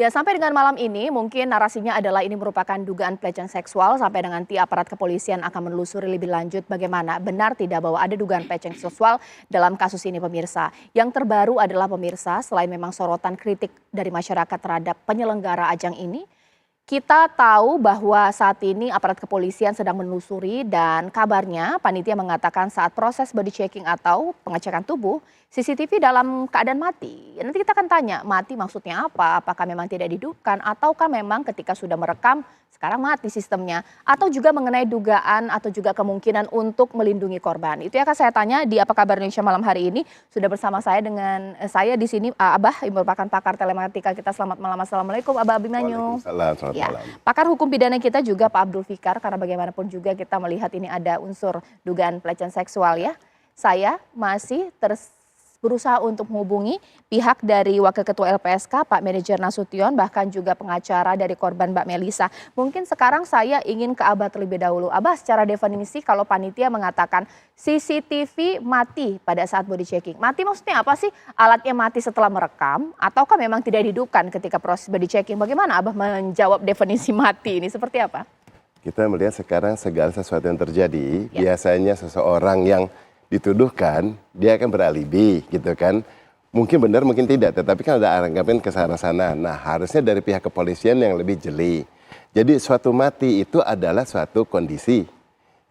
Ya, sampai dengan malam ini mungkin narasinya adalah ini merupakan dugaan pelecehan seksual sampai dengan nanti aparat kepolisian akan menelusuri lebih lanjut bagaimana benar tidak bahwa ada dugaan pelecehan seksual dalam kasus ini pemirsa. Yang terbaru adalah pemirsa selain memang sorotan kritik dari masyarakat terhadap penyelenggara ajang ini, kita tahu bahwa saat ini aparat kepolisian sedang menelusuri dan kabarnya panitia mengatakan saat proses body checking atau pengecekan tubuh, CCTV dalam keadaan mati. Nanti kita akan tanya, mati maksudnya apa? Apakah memang tidak dihidupkan ataukah memang ketika sudah merekam sekarang mati sistemnya? Atau juga mengenai dugaan atau juga kemungkinan untuk melindungi korban. Itu yang akan saya tanya di Apa Kabar Indonesia malam hari ini. Sudah bersama saya dengan saya di sini Abah yang merupakan pakar telematika kita. Selamat malam, Assalamualaikum Abah Abimanyu. Waalaikumsalam, selamat Ya, malam. pakar hukum pidana kita juga Pak Abdul Fikar, karena bagaimanapun juga kita melihat ini ada unsur dugaan pelecehan seksual ya. Saya masih berusaha untuk menghubungi pihak dari Wakil Ketua LPSK Pak Manajer Nasution, bahkan juga pengacara dari korban Mbak Melisa. Mungkin sekarang saya ingin ke Abah terlebih dahulu. Abah, secara definisi kalau panitia mengatakan CCTV mati pada saat body checking. Mati maksudnya apa sih? Alatnya mati setelah merekam ataukah memang tidak dihidupkan ketika proses body checking? Bagaimana Abah menjawab definisi mati ini? Seperti apa? Kita melihat sekarang segala sesuatu yang terjadi, biasanya seseorang yang dituduhkan, dia akan beralibi gitu kan. Mungkin benar, mungkin tidak, tetapi kan ada anggapan ke sana-sana. Nah, harusnya dari pihak kepolisian yang lebih jeli. Jadi suatu mati itu adalah suatu kondisi.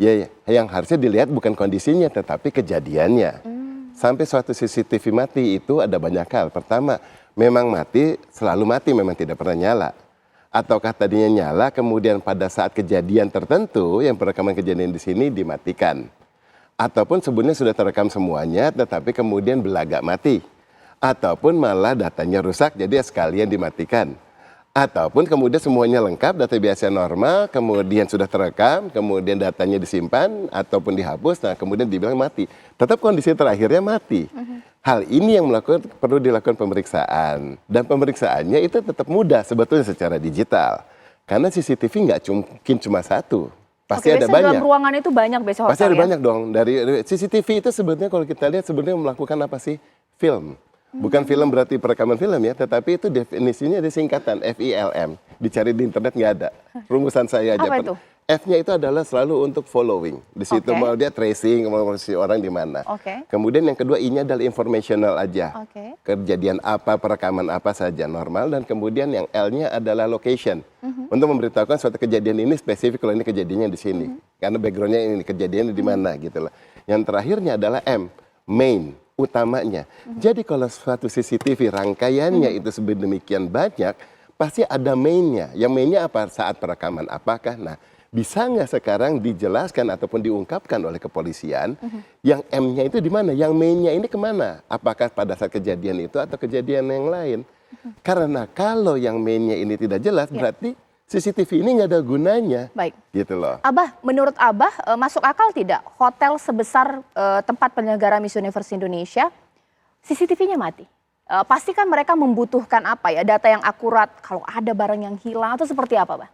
Ya, yang harusnya dilihat bukan kondisinya, tetapi kejadiannya. Sampai suatu CCTV mati itu ada banyak hal. Pertama, memang mati, selalu mati, memang tidak pernah nyala. Ataukah tadinya nyala, kemudian pada saat kejadian tertentu, yang perekaman kejadian di sini dimatikan. Ataupun sebenarnya sudah terekam semuanya, tetapi kemudian belagak mati. Ataupun malah datanya rusak, jadi sekalian dimatikan. Ataupun kemudian semuanya lengkap, data biasa normal, kemudian sudah terekam, kemudian datanya disimpan, ataupun dihapus, nah kemudian dibilang mati. Tetap kondisi terakhirnya mati. Hal ini yang perlu dilakukan pemeriksaan. Dan pemeriksaannya itu tetap mudah sebetulnya secara digital. Karena CCTV nggak mungkin cuma satu. Pasti ada banyak. Dalam ruangan itu banyak biasa hotel. Pasti ada banyak dong. Dari CCTV itu sebenarnya kalau kita lihat sebenarnya melakukan apa sih? Film. Bukan film berarti perekaman film ya, tetapi itu definisinya ada singkatan FILM. Dicari di internet nggak ada. Rumusan saya aja. Apa itu? F-nya itu adalah selalu untuk following. Di situ mau dia tracing, mau si orang di mana. Kemudian yang kedua I-nya adalah informational aja. Kejadian apa, perekaman apa saja normal. Dan kemudian yang L-nya adalah location. Untuk memberitahukan suatu kejadian ini spesifik kalau ini kejadiannya di sini. Karena backgroundnya ini kejadiannya di mana gitu loh. Yang terakhirnya adalah M, main, utamanya. Jadi kalau suatu CCTV rangkaiannya itu sedemikian banyak, pasti ada mainnya. Yang mainnya apa? Saat perekaman apakah? Nah, bisa nggak sekarang dijelaskan ataupun diungkapkan oleh kepolisian yang M-nya itu di mana, yang mainnya ini kemana? Apakah pada saat kejadian itu atau kejadian yang lain? Karena kalau yang mainnya ini tidak jelas, berarti CCTV ini nggak ada gunanya. Baik. Gitu loh. Abah, menurut Abah masuk akal tidak hotel sebesar tempat penyelenggara Miss Universe Indonesia CCTV-nya mati? Pasti kan mereka membutuhkan apa ya, data yang akurat kalau ada barang yang hilang atau seperti apa, Bah?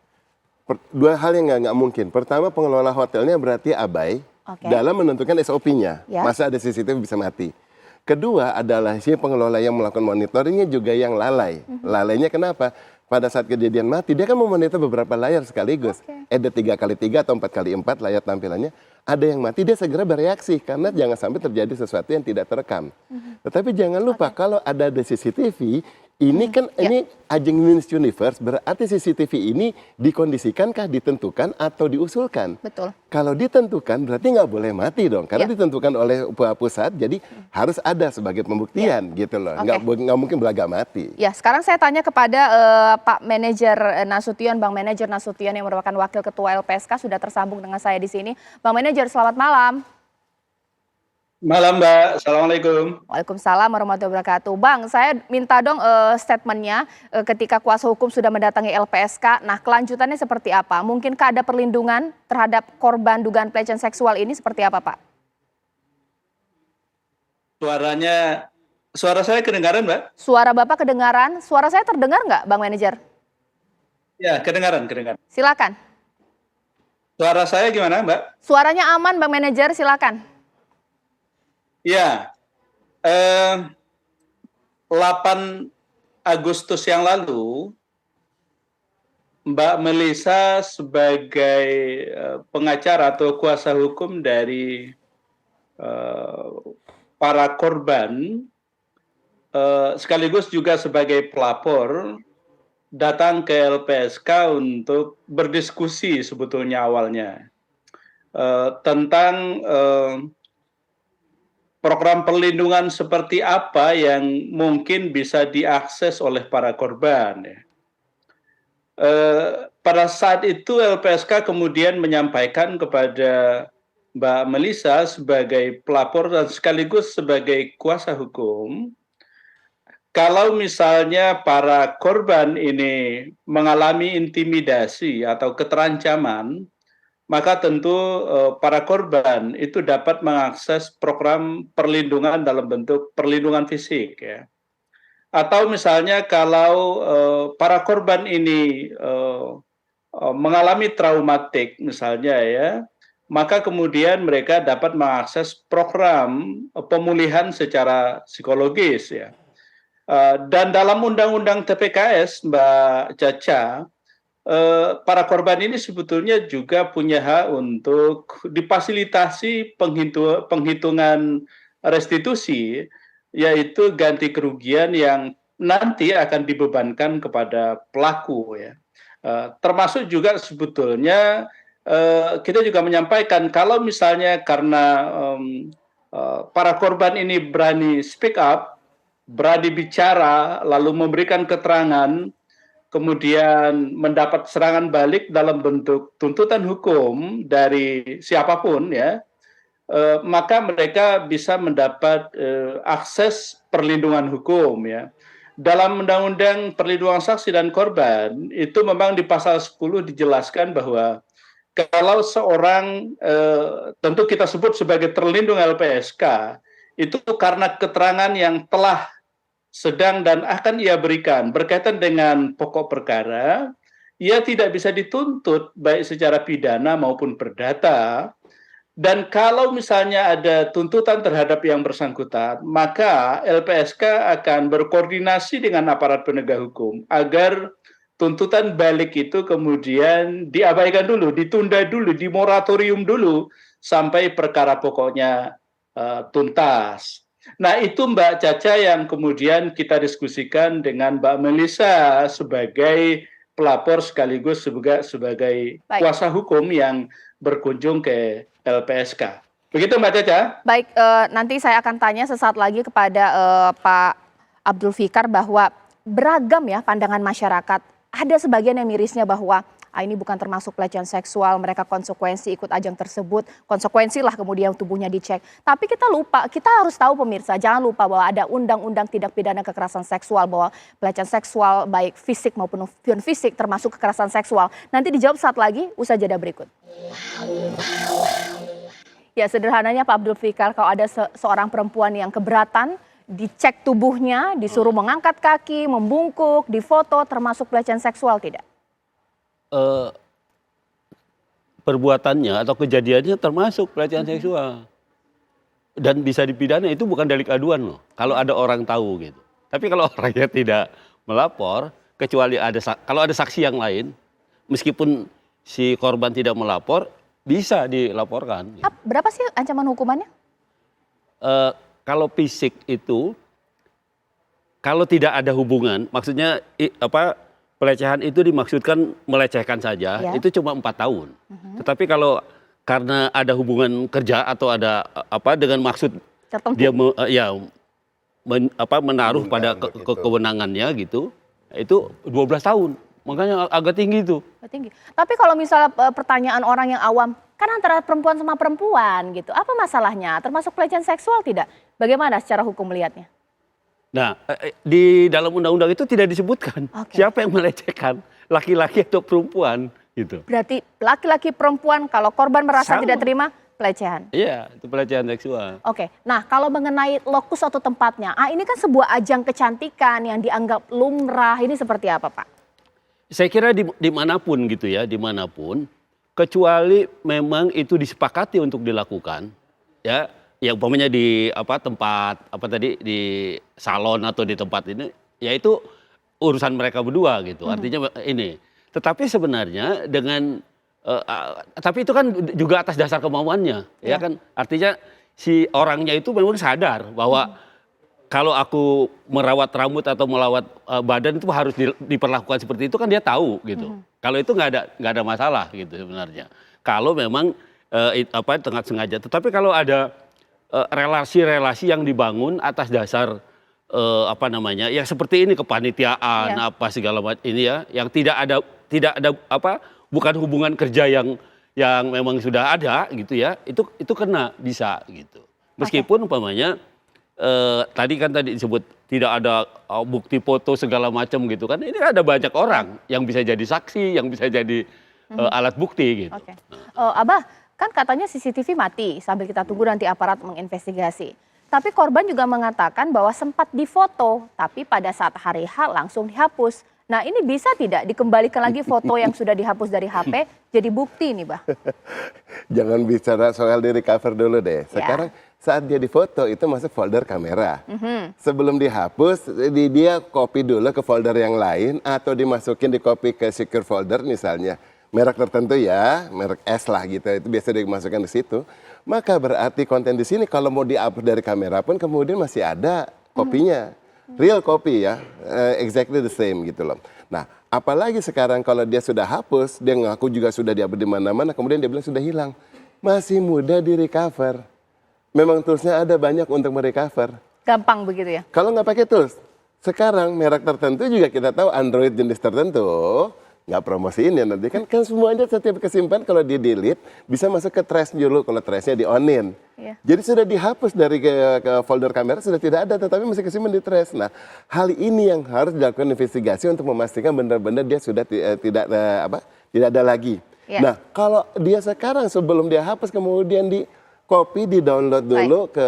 Dua hal yang nggak mungkin. Pertama, pengelola hotelnya berarti abai dalam menentukan SOP-nya. Masa ada CCTV bisa mati. Kedua adalah si pengelola yang melakukan monitoringnya juga yang lalai. Lalainya kenapa? Pada saat kejadian mati, dia kan memonitor beberapa layar sekaligus. Ada 3x3 atau 4x4 layar tampilannya. Ada yang mati, dia segera bereaksi. Karena jangan sampai terjadi sesuatu yang tidak terekam. Tetapi jangan lupa, kalau ada CCTV, ini kan ini ajang Miss Universe, berarti CCTV ini dikondisikankah, ditentukan atau diusulkan? Betul. Kalau ditentukan berarti nggak boleh mati dong, karena ditentukan oleh pusat, jadi harus ada sebagai pembuktian gitu loh, nggak mungkin belagak mati. Ya, sekarang saya tanya kepada Pak Manajer Nasution, Bang Manajer Nasution yang merupakan Wakil Ketua LPSK sudah tersambung dengan saya di sini. Bang Manajer, selamat malam. Malam Mbak, Assalamualaikum. Waalaikumsalam warahmatullahi wabarakatuh. Bang, saya minta dong statementnya ketika kuasa hukum sudah mendatangi LPSK. Nah, kelanjutannya seperti apa? Mungkinkah ada perlindungan terhadap korban dugaan pelecehan seksual ini seperti apa, Pak? Suara saya kedengaran, Mbak? Suara Bapak kedengaran. Suara saya terdengar nggak, Bang Manajer? Ya, kedengaran. Silakan. Suara saya gimana, Mbak? Suaranya aman, Bang Manajer, silakan. Ya, 8 Agustus yang lalu Mbak Melisa sebagai pengacara atau kuasa hukum dari para korban, sekaligus juga sebagai pelapor, datang ke LPSK untuk berdiskusi sebetulnya awalnya tentang program perlindungan seperti apa yang mungkin bisa diakses oleh para korban. Pada saat itu LPSK kemudian menyampaikan kepada Mbak Melisa sebagai pelapor dan sekaligus sebagai kuasa hukum, kalau misalnya para korban ini mengalami intimidasi atau keterancaman, maka tentu para korban itu dapat mengakses program perlindungan dalam bentuk perlindungan fisik, ya. Atau misalnya kalau para korban ini mengalami traumatik misalnya, ya, maka kemudian mereka dapat mengakses program pemulihan secara psikologis, ya. Dan dalam Undang-Undang TPKS, Mbak Caca, para korban ini sebetulnya juga punya hak untuk difasilitasi penghitungan restitusi, yaitu ganti kerugian yang nanti akan dibebankan kepada pelaku, ya. Termasuk juga sebetulnya kita juga menyampaikan kalau misalnya karena para korban ini berani speak up, berani bicara, lalu memberikan keterangan, kemudian mendapat serangan balik dalam bentuk tuntutan hukum dari siapapun, ya, maka mereka bisa mendapat akses perlindungan hukum, ya. Dalam Undang-Undang Perlindungan Saksi dan Korban itu memang di pasal 10 dijelaskan bahwa kalau seorang tentu kita sebut sebagai terlindung LPSK itu karena keterangan yang telah sedang dan akan ia berikan berkaitan dengan pokok perkara, ia tidak bisa dituntut baik secara pidana maupun perdata. Dan kalau misalnya ada tuntutan terhadap yang bersangkutan, maka LPSK akan berkoordinasi dengan aparat penegak hukum agar tuntutan balik itu kemudian diabaikan dulu, ditunda dulu, dimoratorium dulu sampai perkara pokoknya tuntas. Nah, itu Mbak Caca yang kemudian kita diskusikan dengan Mbak Melisa sebagai pelapor sekaligus sebagai kuasa hukum yang berkunjung ke LPSK. Begitu Mbak Caca? Baik, nanti saya akan tanya sesaat lagi kepada Pak Abdul Fikar bahwa beragam ya pandangan masyarakat. Ada sebagian yang mirisnya bahwa ini bukan termasuk pelecehan seksual, mereka konsekuensi ikut ajang tersebut, konsekuensi lah kemudian tubuhnya dicek. Tapi kita lupa, kita harus tahu pemirsa, jangan lupa bahwa ada undang-undang tindak pidana kekerasan seksual, bahwa pelecehan seksual baik fisik maupun non fisik termasuk kekerasan seksual. Nanti dijawab saat lagi, usaha jeda berikut. Ya sederhananya Pak Abdul Fikar, kalau ada seorang perempuan yang keberatan, dicek tubuhnya, disuruh mengangkat kaki, membungkuk, difoto, termasuk pelecehan seksual tidak? Perbuatannya atau kejadiannya termasuk pelecehan seksual dan bisa dipidana, itu bukan delik aduan loh kalau ada orang tahu gitu. Tapi kalau orangnya tidak melapor, kecuali kalau ada saksi yang lain, meskipun si korban tidak melapor, bisa dilaporkan. Gitu. Berapa sih ancaman hukumannya? Kalau fisik itu, kalau tidak ada hubungan, maksudnya pelecehan itu dimaksudkan melecehkan saja, ya. Itu cuma 4 tahun. Tetapi kalau karena ada hubungan kerja atau ada dengan maksud tertentu, dia menaruh pada kewenangannya gitu, itu 12 tahun. Makanya agak tinggi itu. Tinggi. Tapi kalau misalnya pertanyaan orang yang awam, kan antara perempuan sama perempuan gitu, apa masalahnya? Termasuk pelecehan seksual tidak? Bagaimana secara hukum melihatnya? Nah, di dalam undang-undang itu tidak disebutkan siapa yang melecehkan, laki-laki atau perempuan gitu. Berarti laki-laki perempuan kalau korban merasa tidak terima, pelecehan. Iya, itu pelecehan seksual. Oke. Nah, kalau mengenai lokus atau tempatnya, ini kan sebuah ajang kecantikan yang dianggap lumrah, ini seperti apa, Pak? Saya kira dimanapun gitu ya, dimanapun, kecuali memang itu disepakati untuk dilakukan, ya. Ya umpamanya di tempat di salon atau di tempat ini, ya itu urusan mereka berdua gitu. Artinya ini. Tetapi sebenarnya dengan tapi itu kan juga atas dasar kemauannya, ya kan? Artinya si orangnya itu memang sadar bahwa kalau aku merawat rambut atau melawat badan itu harus diperlakukan seperti itu, kan dia tahu gitu. Kalau itu nggak ada masalah gitu sebenarnya. Kalau memang tengah sengaja. Tetapi kalau ada relasi-relasi yang dibangun atas dasar ya seperti ini, kepanitiaan apa segala macam ini ya, yang tidak ada bukan hubungan kerja yang memang sudah ada gitu ya, itu kena bisa gitu. Meskipun umpamanya tadi disebut tidak ada bukti foto segala macam gitu kan, ini ada banyak orang yang bisa jadi saksi, yang bisa jadi alat bukti gitu. Oke. Abah, kan katanya CCTV mati sambil kita tunggu nanti aparat menginvestigasi. Tapi korban juga mengatakan bahwa sempat difoto, tapi pada saat hari H langsung dihapus. Nah, ini bisa tidak dikembalikan lagi foto yang sudah dihapus dari HP jadi bukti nih, Bah? Jangan bicara soal di recover dulu deh. Sekarang saat dia difoto itu masuk folder kamera. Sebelum dihapus, dia copy dulu ke folder yang lain atau dimasukin di copy ke secure folder misalnya. Merek tertentu ya, merek S lah gitu, itu biasa dimasukkan di situ. Maka berarti konten di sini kalau mau dihapus dari kamera pun kemudian masih ada kopinya. Real copy ya, exactly the same gitu loh. Nah, apalagi sekarang kalau dia sudah hapus, dia ngaku juga sudah dihapus di mana-mana, kemudian dia bilang sudah hilang. Masih mudah di recover. Memang toolsnya ada banyak untuk merecover. Gampang begitu ya? Kalau nggak pakai tools, sekarang merek tertentu juga kita tahu Android jenis tertentu, nggak promosiin ya nanti kan semuanya setiap kesimpan kalau di delete bisa masuk ke trash dulu kalau trashnya di onin. Jadi sudah dihapus dari ke folder kamera sudah tidak ada tetapi masih kesimpan di trash. Nah hal ini yang harus dilakukan investigasi untuk memastikan benar-benar dia sudah tidak ada lagi. Nah kalau dia sekarang sebelum dia hapus kemudian di copy, di-download dulu ke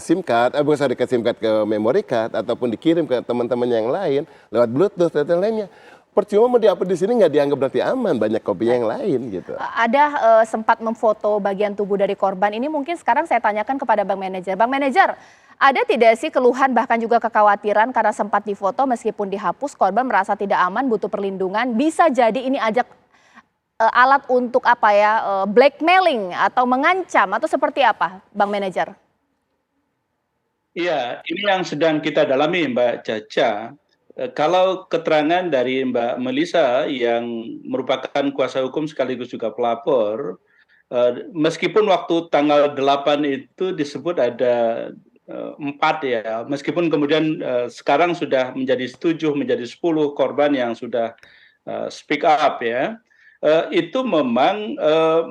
SIM card, ke SIM card ke memory card ataupun dikirim ke teman-teman yang lain lewat Bluetooth dan lainnya. Percuma mau dihapus di sini nggak dianggap berarti aman, banyak kopinya yang lain gitu. Ada sempat memfoto bagian tubuh dari korban ini, mungkin sekarang saya tanyakan kepada Bang Manajer. Bang Manajer, ada tidak sih keluhan bahkan juga kekhawatiran karena sempat difoto meskipun dihapus, korban merasa tidak aman, butuh perlindungan, bisa jadi ini alat untuk blackmailing atau mengancam atau seperti apa, Bang Manajer? Iya, ini yang sedang kita dalami Mbak Caca. Kalau keterangan dari Mbak Melisa yang merupakan kuasa hukum sekaligus juga pelapor, meskipun waktu tanggal 8 itu disebut ada 4 ya, meskipun kemudian sekarang sudah menjadi 7, menjadi 10 korban yang sudah speak up ya, itu memang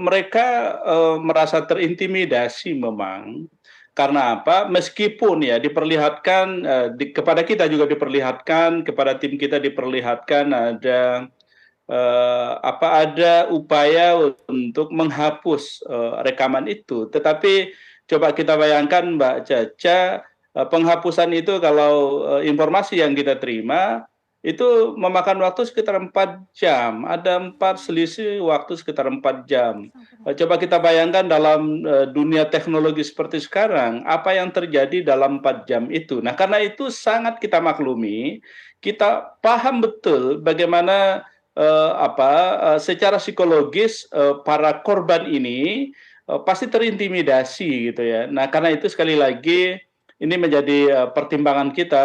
mereka merasa terintimidasi memang. Karena apa? Meskipun ya diperlihatkan kepada kita juga diperlihatkan, kepada tim kita diperlihatkan ada upaya untuk menghapus rekaman itu. Tetapi coba kita bayangkan Mbak Caca, penghapusan itu kalau informasi yang kita terima itu memakan waktu sekitar 4 jam. Ada 4 selisih waktu sekitar 4 jam. Coba kita bayangkan dalam dunia teknologi seperti sekarang, apa yang terjadi dalam 4 jam itu. Nah, karena itu sangat kita maklumi, kita paham betul bagaimana secara psikologis para korban ini pasti terintimidasi gitu ya. Nah, karena itu sekali lagi ini menjadi pertimbangan kita.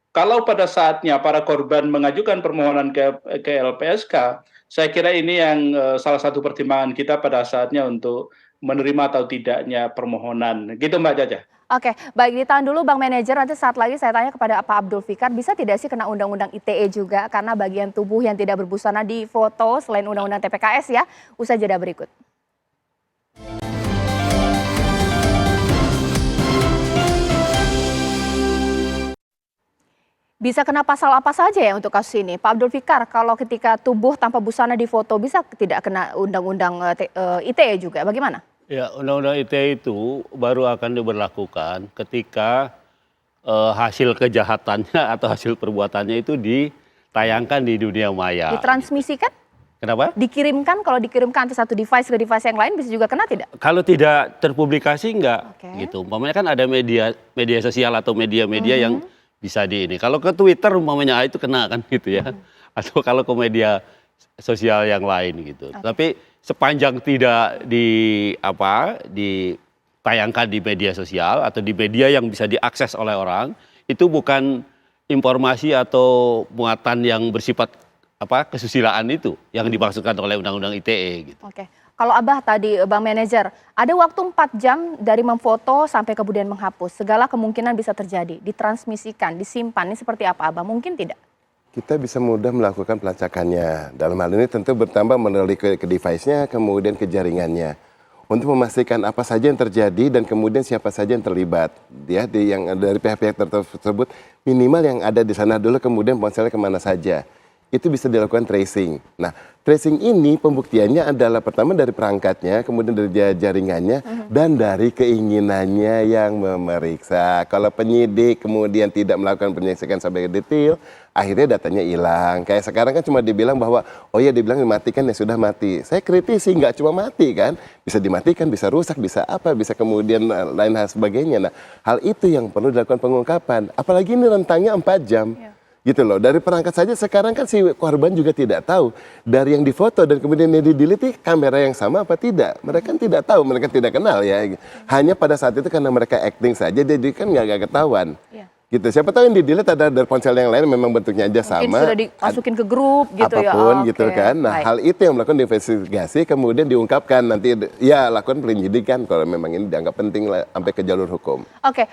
Kalau pada saatnya para korban mengajukan permohonan ke LPSK, saya kira ini yang salah satu pertimbangan kita pada saatnya untuk menerima atau tidaknya permohonan. Gitu Mbak Caca. Oke, baik, ditahan dulu Bang Manajer, nanti saat lagi saya tanya kepada Pak Abdul Fikar, bisa tidak sih kena Undang-Undang ITE juga karena bagian tubuh yang tidak berbusana di foto selain Undang-Undang TPKS ya, usai jeda berikut. Bisa kena pasal apa saja ya untuk kasus ini? Pak Abdul Fikar, kalau ketika tubuh tanpa busana di foto bisa tidak kena Undang-Undang ITE juga, bagaimana? Ya, Undang-Undang ITE itu baru akan diberlakukan ketika hasil kejahatannya atau hasil perbuatannya itu ditayangkan di dunia maya. Ditransmisikan? Kenapa? Dikirimkan, kalau dikirimkan antara satu device ke device yang lain bisa juga kena tidak? Kalau tidak terpublikasi enggak, gitu. Umpamanya kan ada media sosial atau media-media yang bisa di ini. Kalau ke Twitter umpamanya itu kena kan gitu ya. atau kalau ke media sosial yang lain gitu. Tapi sepanjang tidak ditayangkan di media sosial atau di media yang bisa diakses oleh orang, itu bukan informasi atau muatan yang bersifat kesusilaan itu yang dimaksudkan oleh Undang-Undang ITE gitu. Oke. Kalau Abah tadi, Bang Manajer, ada waktu 4 jam dari memfoto sampai kemudian menghapus. Segala kemungkinan bisa terjadi, ditransmisikan, disimpan. Ini seperti apa, Abah? Mungkin tidak? Kita bisa mudah melakukan pelacakannya. Dalam hal ini tentu bertambah melalui ke device-nya, kemudian ke jaringannya. Untuk memastikan apa saja yang terjadi dan kemudian siapa saja yang terlibat. Ya, yang dari pihak-pihak tersebut, minimal yang ada di sana dulu, kemudian ponselnya kemana saja. Itu bisa dilakukan tracing. Nah, tracing ini pembuktiannya adalah pertama dari perangkatnya, kemudian dari jaringannya, dan dari keinginannya yang memeriksa. Kalau penyidik kemudian tidak melakukan penyidikan sampai detail, akhirnya datanya hilang. Kayak sekarang kan cuma dibilang bahwa, oh ya dibilang dimatikan ya sudah mati. Saya kritisi, nggak cuma mati kan, bisa dimatikan, bisa rusak, bisa apa, bisa kemudian lain hal sebagainya. Nah, hal itu yang perlu dilakukan pengungkapan. Apalagi ini rentangnya 4 jam. Gitu loh, dari perangkat saja sekarang kan si korban juga tidak tahu dari yang difoto dan kemudian yang di-delete kamera yang sama apa tidak. Mereka kan tidak tahu, mereka tidak kenal ya. Hanya pada saat itu karena mereka acting saja, jadi kan nggak ketahuan. Gitu. Siapa tahu yang di-delete ada dari ponsel yang lain memang bentuknya aja sama. Mungkin sudah dimasukin ke grup gitu ya. Apapun gitu kan. Nah, hal itu yang melakukan investigasi kemudian diungkapkan nanti ya lakukan penyelidikan kalau memang ini dianggap penting lah, sampai ke jalur hukum. Oke,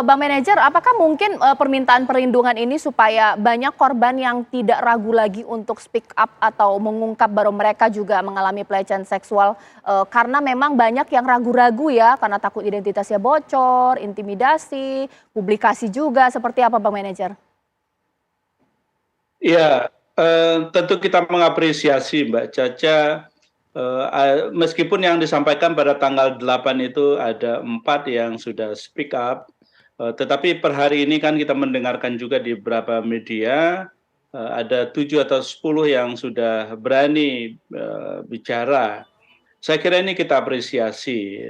Bang Manajer, apakah mungkin permintaan perlindungan ini supaya banyak korban yang tidak ragu lagi untuk speak up atau mengungkap bahwa mereka juga mengalami pelecehan seksual karena memang banyak yang ragu-ragu ya karena takut identitasnya bocor, intimidasi, publikasi juga. Seperti apa, Bang Manajer? Ya, tentu kita mengapresiasi Mbak Caca, meskipun yang disampaikan pada tanggal 8 itu ada 4 yang sudah speak up, tetapi per hari ini kan kita mendengarkan juga di beberapa media, ada 7 atau 10 yang sudah berani bicara. Saya kira ini kita apresiasi,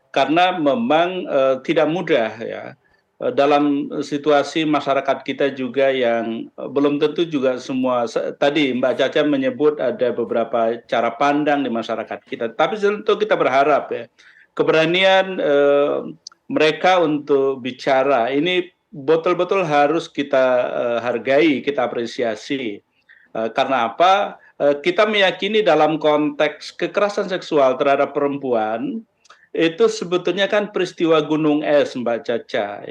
karena memang tidak mudah ya. Dalam situasi masyarakat kita juga yang belum tentu juga semua, tadi Mbak Caca menyebut ada beberapa cara pandang di masyarakat kita, tapi tentu kita berharap ya keberanian mereka untuk bicara ini betul-betul harus kita hargai, kita apresiasi. Karena apa? Kita meyakini dalam konteks kekerasan seksual terhadap perempuan itu sebetulnya kan peristiwa gunung es Mbak Caca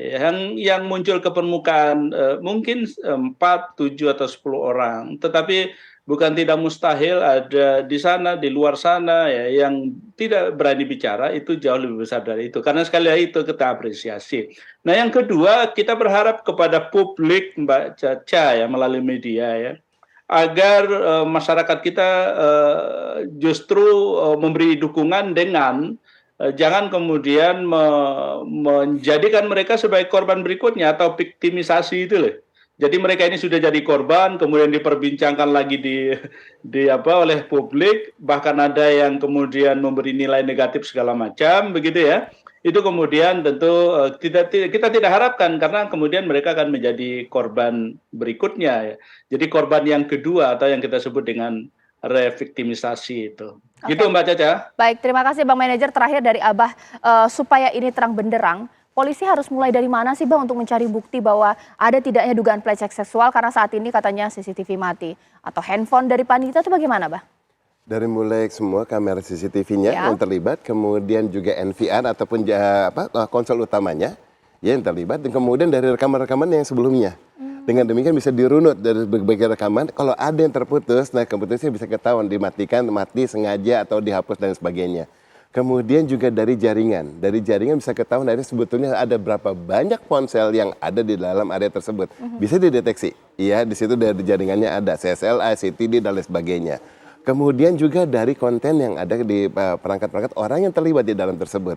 yang muncul ke permukaan mungkin 4, 7 atau 10 orang, tetapi bukan tidak mustahil ada di sana, di luar sana ya yang tidak berani bicara, itu jauh lebih besar dari itu. Karena sekali lagi itu kita apresiasi. Nah, yang kedua, kita berharap kepada publik Mbak Caca ya melalui media ya, agar masyarakat kita justru memberi dukungan dengan jangan kemudian menjadikan mereka sebagai korban berikutnya atau viktimisasi itu loh. Jadi mereka ini sudah jadi korban, kemudian diperbincangkan lagi oleh publik, bahkan ada yang kemudian memberi nilai negatif segala macam, begitu ya. Itu kemudian tentu kita tidak harapkan, karena kemudian mereka akan menjadi korban berikutnya ya. Jadi korban yang kedua atau yang kita sebut dengan reviktimisasi itu. Gitu Mbak Caca. Baik, terima kasih Bang Manajer. Terakhir dari Abah, supaya ini terang benderang, polisi harus mulai dari mana sih Bang untuk mencari bukti bahwa ada tidaknya dugaan pelecehan seksual, karena saat ini katanya CCTV mati, atau handphone dari panitia itu bagaimana Bang? Dari mulai semua kamera CCTV-nya yang terlibat, kemudian juga NVR ataupun konsol utamanya yang terlibat, dan kemudian dari rekaman-rekaman yang sebelumnya. Dengan demikian bisa dirunut dari berbagai rekaman. Kalau ada yang terputus, nah keputusnya bisa ketahuan dimatikan, mati sengaja atau dihapus dan sebagainya. Kemudian juga dari jaringan. Dari jaringan bisa ketahuan dari sebetulnya ada berapa banyak ponsel yang ada di dalam area tersebut. Bisa dideteksi. Iya, di situ dari jaringannya ada CSLA, CTD dan lain sebagainya. Kemudian juga dari konten yang ada di perangkat-perangkat orang yang terlibat di dalam tersebut.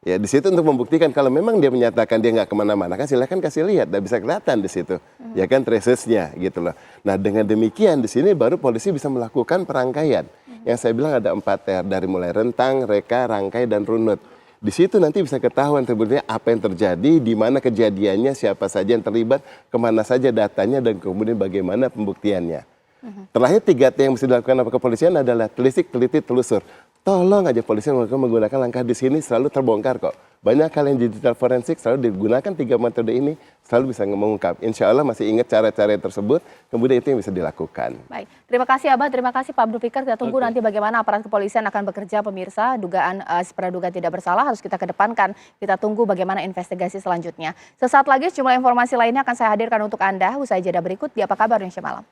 Ya, di situ untuk membuktikan kalau memang dia menyatakan dia nggak kemana-mana, kan silakan kasih lihat, dan bisa kelihatan di situ, ya kan tracesnya gitu loh. Nah, dengan demikian di sini baru polisi bisa melakukan perangkaian. Yang saya bilang ada 4R, dari mulai rentang, reka, rangkai, dan runut. Di situ nanti bisa ketahuan sebetulnya apa yang terjadi, di mana kejadiannya, siapa saja yang terlibat, kemana saja datanya, dan kemudian bagaimana pembuktiannya. Terakhir 3T yang mesti dilakukan oleh kepolisian adalah telisik, teliti, telusur. Tolong aja polisi menggunakan langkah di sini selalu terbongkar kok. Banyak hal yang digital forensik selalu digunakan 3 metode ini selalu bisa mengungkap. Insya Allah masih ingat cara-cara tersebut, kemudian itu yang bisa dilakukan. Baik, terima kasih Abah, terima kasih Pak Abdul Fikar. Kita tunggu nanti bagaimana aparat kepolisian akan bekerja pemirsa. Dugaan praduga tidak bersalah harus kita kedepankan. Kita tunggu bagaimana investigasi selanjutnya. Sesaat lagi sejumlah informasi lainnya akan saya hadirkan untuk Anda. Usai jeda berikut di Apa Kabar Indonesia Malam.